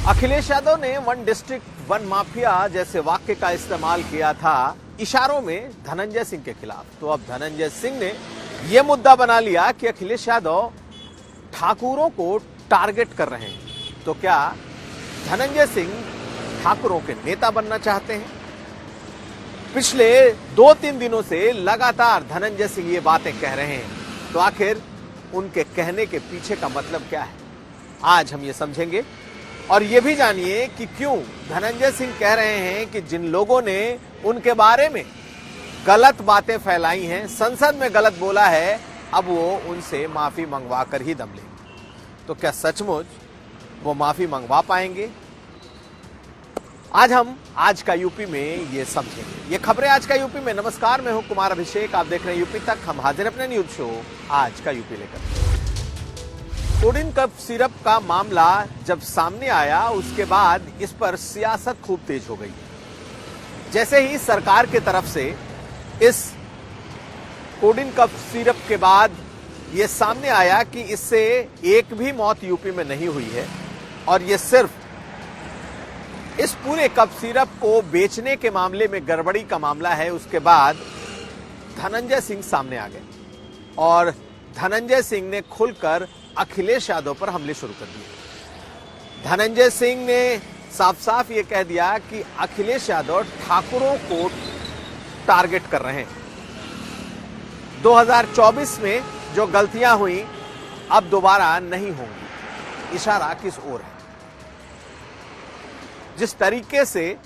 अखिलेश यादव ने one district one mafia जैसे वाक्य का इस्तेमाल किया था इशारों में धनंजय सिंह के खिलाफ। तो अब धनंजय सिंह ने यह मुद्दा बना लिया कि अखिलेश यादव ठाकुरों को टारगेट कर रहे हैं। तो क्या धनंजय सिंह ठाकुरों के नेता बनना चाहते हैं? पिछले 2-3 दिनों से लगातार धनंजय सिंह ये बातें कह रहे हैं। तो आखिर उनके कहने के पीछे का मतलब क्या है, आज हम ये समझेंगे। और ये भी जानिए कि क्यों धनंजय सिंह कह रहे हैं कि जिन लोगों ने उनके बारे में गलत बातें फैलाई हैं, संसद में गलत बोला है, अब वो उनसे माफी मंगवा कर ही दम लेंगे। तो क्या सचमुच वो माफी मंगवा पाएंगे? आज हम आज का यूपी में ये समझेंगे। ये खबरें आज का यूपी में। नमस्कार, मैं हूं कुमार अभिषेक, आप देख रहे हैं यूपी तक। हम हाजिर अपने न्यूज शो आज का यूपी लेकर। कोडिन कफ सिरप का मामला जब सामने आया, उसके बाद इस पर सियासत खूब तेज हो गई। जैसे ही सरकार की तरफ से इस कोडिन कफ सिरप के बाद यह सामने आया कि इससे एक भी मौत यूपी में नहीं हुई है और यह सिर्फ इस पूरे कफ सिरप को बेचने के मामले में गड़बड़ी का मामला है, उसके बाद धनंजय सिंह सामने आ गए और धनंजय सिंह ने खुलकर अखिलेश यादव पर हमले शुरू कर दिए। धनंजय सिंह ने साफ साफ ये कह दिया कि अखिलेश यादव ठाकुरों को टारगेट कर रहे हैं। 2024 में जो गलतियां हुई अब दोबारा नहीं होंगी। इशारा किस ओर है? जिस तरीके से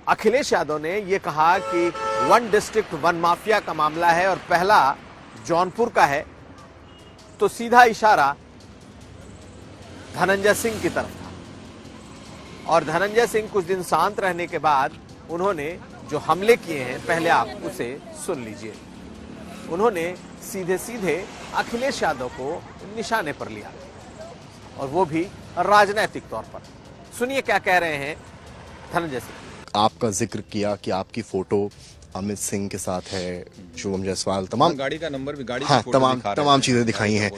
अखिलेश यादव ने यह कहा कि वन डिस्ट्रिक्ट वन माफिया का मामला है और पहला जौनपुर का है, तो सीधा इशारा धनंजय सिंह की तरफ था। और धनंजय सिंह कुछ दिन शांत रहने के बाद उन्होंने जो हमले किए हैं, पहले आप उसे सुन लीजिए। उन्होंने सीधे सीधे अखिलेश यादव को निशाने पर लिया और वो भी राजनीतिक तौर पर। सुनिए क्या कह रहे हैं धनंजय सिंह। आपका जिक्र किया कि आपकी फोटो अमित सिंह के साथ है, शुभम जायसवाल, तमाम गाड़ी का नंबर भी, गाड़ी तमाम चीजें दिखाई हैं।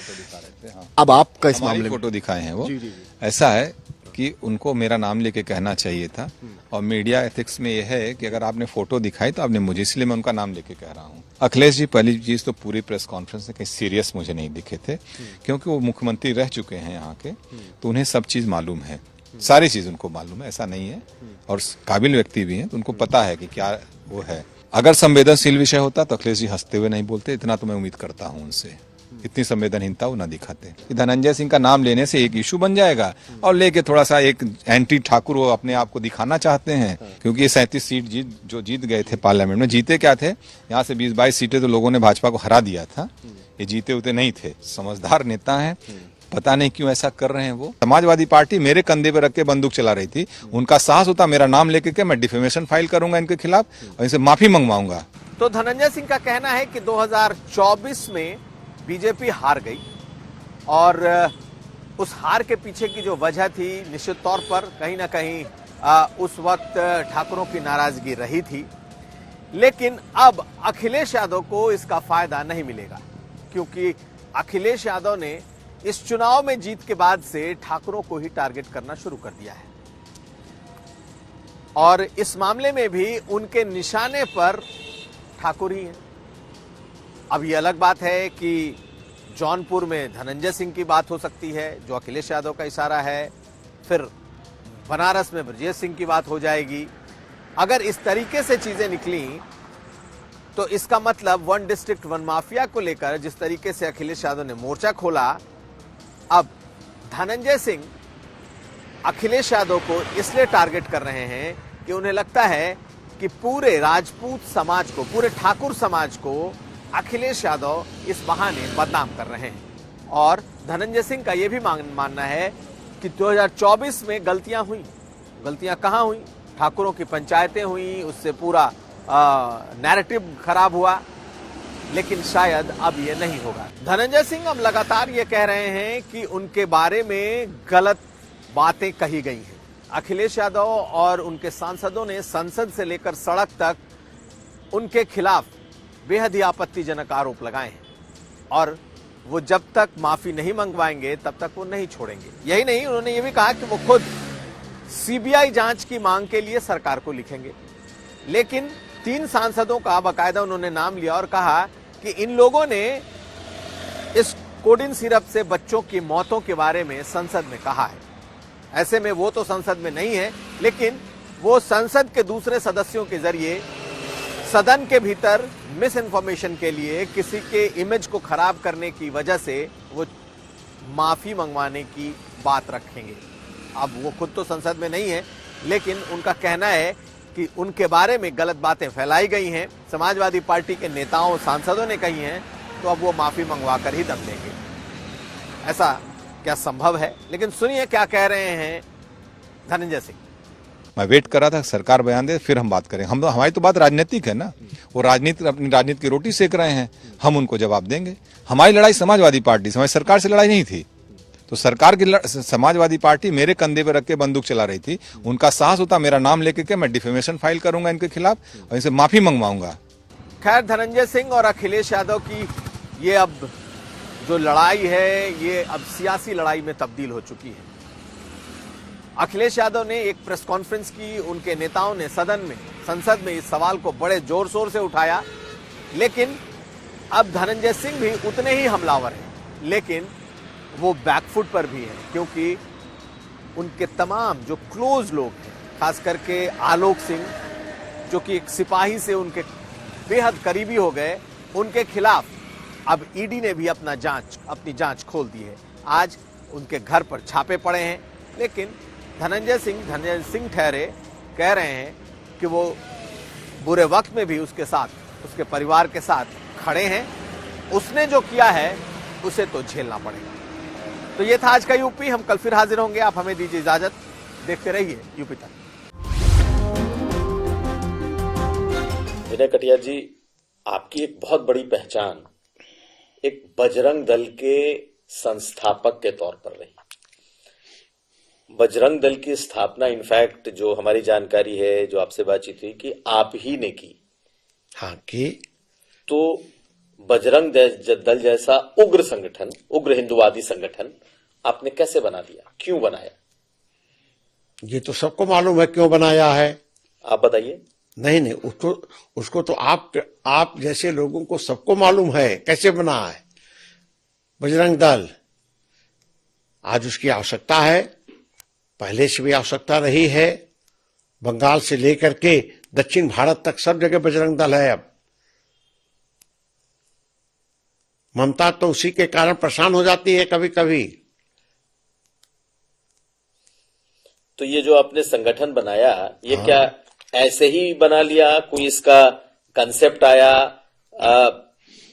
अब आपका इस मामले में फोटो दिखाए हैं वो। जी। ऐसा है कि उनको मेरा नाम लेके कहना चाहिए था और मीडिया एथिक्स में यह है कि अगर आपने फोटो दिखाई तो आपने मुझे, इसलिए मैं उनका नाम लेके कह रहा हूँ। अखिलेश जी, पहली चीज तो पूरी प्रेस कॉन्फ्रेंस में कहीं सीरियस मुझे नहीं दिखे थे, क्योंकि वो मुख्यमंत्री रह चुके हैं यहाँ के, तो उन्हें सब चीज मालूम है, सारी चीज उनको मालूम है, ऐसा नहीं है। और काबिल व्यक्ति भी हैं, तो उनको पता है कि क्या वो है। अगर संवेदनशील विषय होता तो अखिलेश जी हंसते हुए नहीं बोलते, इतना तो मैं उम्मीद करता हूं उनसे। इतनी संवेदनहीनता वो ना दिखाते कि धनंजय सिंह का नाम लेने से एक इशू बन जाएगा और लेके थोड़ा सा एक एंटी ठाकुर वो अपने आप को दिखाना चाहते हैं। क्योंकि ये 37 सीट जीत गए थे पार्लियामेंट में। जीते क्या थे, यहाँ से 20-22 सीटें तो लोगों ने भाजपा को हरा दिया था। ये जीते उते नहीं थे। समझदार नेता है, पता नहीं क्यों ऐसा कर रहे हैं। वो समाजवादी पार्टी मेरे कंधे पे रख के बंदूक चला रही थी, उनका साहस होता मेरा नाम लेके के मैं डिफेमेशन फाइल करूंगा इनके खिलाफ और इनसे माफी मंगवाऊंगा। तो धनंजय सिंह का कहना है कि 2024 में बीजेपी हार गई और उस हार के पीछे की जो वजह थी, निश्चित तौर पर कहीं ना कहीं उस वक्त ठाकुरों की नाराजगी रही थी। लेकिन अब अखिलेश यादव को इसका फायदा नहीं मिलेगा, क्योंकि अखिलेश यादव ने इस चुनाव में जीत के बाद से ठाकुरों को ही टारगेट करना शुरू कर दिया है और इस मामले में भी उनके निशाने पर ठाकुर ही हैं। अब ये अलग बात है कि जौनपुर में धनंजय सिंह की बात हो सकती है, जो अखिलेश यादव का इशारा है, फिर बनारस में ब्रजेश सिंह की बात हो जाएगी। अगर इस तरीके से चीजें निकली तो इसका मतलब वन डिस्ट्रिक्ट वन माफिया को लेकर जिस तरीके से अखिलेश यादव ने मोर्चा खोला, अब धनंजय सिंह अखिलेश यादव को इसलिए टारगेट कर रहे हैं कि उन्हें लगता है कि पूरे राजपूत समाज को, पूरे ठाकुर समाज को अखिलेश यादव इस बहाने बदनाम कर रहे हैं। और धनंजय सिंह का यह भी मानना है कि 2024 में गलतियां हुई। गलतियां कहां हुई? ठाकुरों की पंचायतें हुई, उससे पूरा नैरेटिव खराब हुआ, लेकिन शायद अब ये नहीं होगा। धनंजय सिंह अब लगातार ये कह रहे हैं कि उनके बारे में गलत बातें कही गई हैं। अखिलेश यादव और उनके सांसदों ने संसद से लेकर सड़क तक उनके खिलाफ बेहद ही आपत्तिजनक आरोप लगाए हैं और वो जब तक माफी नहीं मंगवाएंगे तब तक वो नहीं छोड़ेंगे। यही नहीं, उन्होंने ये भी कहा कि वो खुद सीबीआई जांच की मांग के लिए सरकार को लिखेंगे। लेकिन 3 सांसदों का बाकायदा उन्होंने नाम लिया और कहा कि इन लोगों ने इस कोडिन सिरप से बच्चों की मौतों के बारे में संसद में कहा है। ऐसे में वो तो संसद में नहीं है, लेकिन वो संसद के दूसरे सदस्यों के जरिए सदन के भीतर मिस इन्फॉर्मेशन के लिए, किसी के इमेज को खराब करने की वजह से वो माफी मंगवाने की बात रखेंगे। अब वो खुद तो संसद में नहीं है, लेकिन उनका कहना है कि उनके बारे में गलत बातें फैलाई गई हैं, समाजवादी पार्टी के नेताओं सांसदों ने कही हैं, तो अब वो माफी मंगवा कर ही दम लेंगे। ऐसा क्या संभव है? लेकिन सुनिए क्या कह रहे हैं धनंजय सिंह। मैं वेट कर रहा था सरकार बयान दे, फिर हम बात करें। हम तो, हमारी तो बात राजनीतिक है ना, वो राजनीति अपनी राजनीति की रोटी सेक रहे हैं, हम उनको जवाब देंगे। हमारी लड़ाई समाजवादी पार्टी से, हमारी सरकार से लड़ाई नहीं थी। तो सरकार की समाजवादी पार्टी मेरे कंधे पर रख के बंदूक चला रही थी। उनका साहस होता मेरा नाम लेके के मैं डिफेमेशन फाइल करूंगा इनके खिलाफ और इनसे माफी मंगवाऊंगा। खैर, धनंजय सिंह और अखिलेश यादव की ये अब जो लड़ाई है, ये अब सियासी लड़ाई में तब्दील हो चुकी है। अखिलेश यादव ने एक प्रेस कॉन्फ्रेंस की, उनके नेताओं ने सदन में, संसद में इस सवाल को बड़े जोर शोर से उठाया। लेकिन अब धनंजय सिंह भी उतने ही हमलावर हैं, लेकिन वो बैकफुट पर भी हैं, क्योंकि उनके तमाम जो क्लोज लोग हैं, खास करके आलोक सिंह जो कि एक सिपाही से उनके बेहद करीबी हो गए, उनके खिलाफ अब ईडी ने भी अपनी जांच खोल दी है। आज उनके घर पर छापे पड़े हैं, लेकिन धनंजय सिंह ठहरे, कह रहे हैं कि वो बुरे वक्त में भी उसके साथ, उसके परिवार के साथ खड़े हैं। उसने जो किया है उसे तो झेलना पड़ेगा। तो ये था आज का यूपी। हम कल फिर हाजिर होंगे। आप हमें दीजिए इजाजत। देखते रहिए यूपी तक। विनय कटियार जी, आपकी एक बहुत बड़ी पहचान एक बजरंग दल के संस्थापक के तौर पर रही। बजरंग दल की स्थापना, इनफैक्ट जो हमारी जानकारी है, जो आपसे बातचीत हुई, कि आप ही ने की। हाँ, की। तो बजरंग दल जैसा उग्र संगठन, उग्र हिंदुवादी संगठन आपने कैसे बना दिया, क्यों बनाया? ये तो सबको मालूम है क्यों बनाया है। आप बताइए। नहीं, उसको तो आप जैसे लोगों को सबको मालूम है कैसे बना है बजरंग दल। आज उसकी आवश्यकता है, पहले से भी आवश्यकता रही है। बंगाल से लेकर के दक्षिण भारत तक सब जगह बजरंग दल है। अब ममता तो उसी के कारण परेशान हो जाती है कभी कभी। तो ये जो आपने संगठन बनाया, ये क्या ऐसे ही बना लिया, कोई इसका कंसेप्ट आया,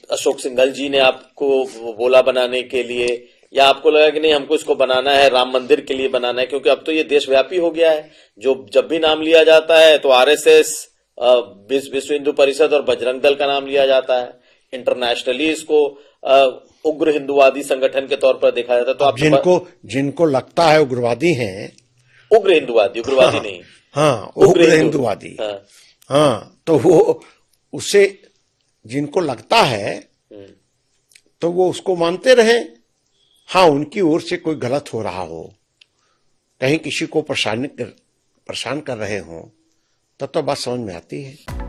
अशोक सिंघल जी ने आपको बोला बनाने के लिए, या आपको लगा कि नहीं हमको इसको बनाना है, राम मंदिर के लिए बनाना है? क्योंकि अब तो ये देशव्यापी हो गया है, जो जब भी नाम लिया जाता है तो आरएसएस, विश्व हिंदू परिषद और बजरंग दल का नाम लिया जाता है। इंटरनेशनली इसको उग्र हिंदुवादी संगठन के तौर पर देखा जाता है। तो आप जिनको लगता है उग्रवादी हैं, उग्र हिंदुवादी, उग्रवादी नहीं, हाँ, उग्र हिंदुवादी, हाँ, तो वो उसे जिनको लगता है तो वो उसको मानते रहे। हाँ, उनकी ओर से कोई गलत हो रहा हो, कहीं किसी को परेशान कर रहे हो, तब तो बात समझ में आती है।